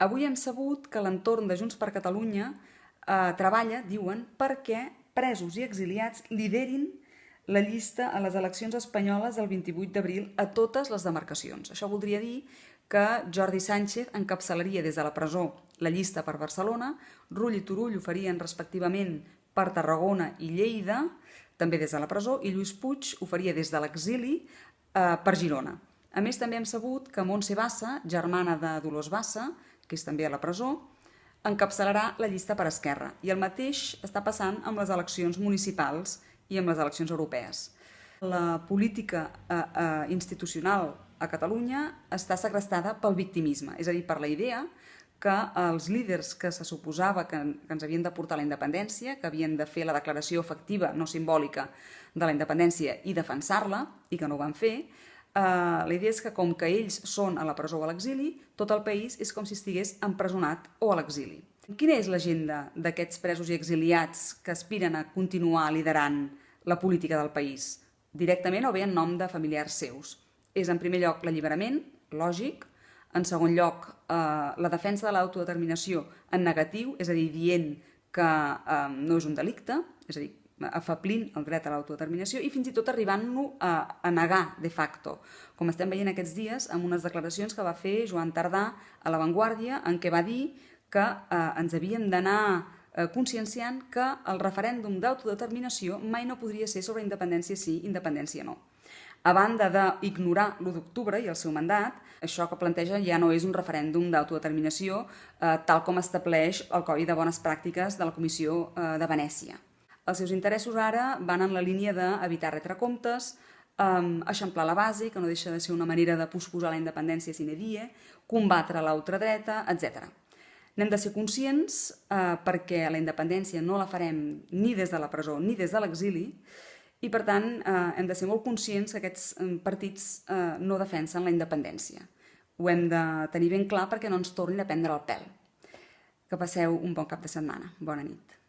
Avui hem sabut que l'entorn de Junts per Catalunya treballa, diuen, perquè presos i exiliats liderin la llista a les eleccions espanyoles del 28 d'abril a totes les demarcacions. Això voldria dir que Jordi Sánchez encapçalaria des de la presó la llista per Barcelona, Rull i Turull ho farien respectivament per Tarragona i Lleida, també des de la presó, i Lluís Puig ho faria des de l'exili per Girona. A més, també hem sabut que Montse Bassa, germana de Dolors Bassa, que és també a la presó, encapçalarà la llista per Esquerra. I el mateix està passant amb les eleccions municipals i amb les eleccions europees. La política institucional a Catalunya està segrestada pel victimisme, és a dir, per la idea que els líders que se suposava que ens havien de portar la independència, que havien de fer la declaració efectiva, no simbòlica, de la independència i defensar-la, i que no ho van fer, la idea és que com que ells són a la presó o a l'exili, tot el país és com si estigués empresonat o a l'exili. Quina és l'agenda d'aquests presos i exiliats que aspiren a continuar liderant la política del país, directament o bé en nom de familiars seus? És, en primer lloc, l'alliberament, lògic; en segon lloc, la defensa de l'autodeterminació en negatiu, és a dir, dient que no és un delicte, és a dir, afeblint el dret a l'autodeterminació i fins i tot arribant-lo a negar de facto, com estem veient aquests dies amb unes declaracions que va fer Joan Tardà a La Vanguardia, en què va dir que ens havíem d'anar conscienciant que el referèndum d'autodeterminació mai no podria ser sobre independència sí, independència no. A banda d'ignorar l'1 d'octubre i el seu mandat, això que planteja ja no és un referèndum d'autodeterminació tal com estableix el Codi de Bones Pràctiques de la Comissió de Venècia. Els seus interessos ara van en la línia d'evitar retre comptes, eixamplar la base, que no deixa de ser una manera de posposar la independència sine die, combatre la ultradreta, etc. N'hem de ser conscients perquè la independència no la farem ni des de la presó ni des de l'exili i, per tant, hem de ser molt conscients que aquests partits no defensen la independència. Ho hem de tenir ben clar perquè no ens tornin a prendre el pèl. Que passeu un bon cap de setmana. Bona nit.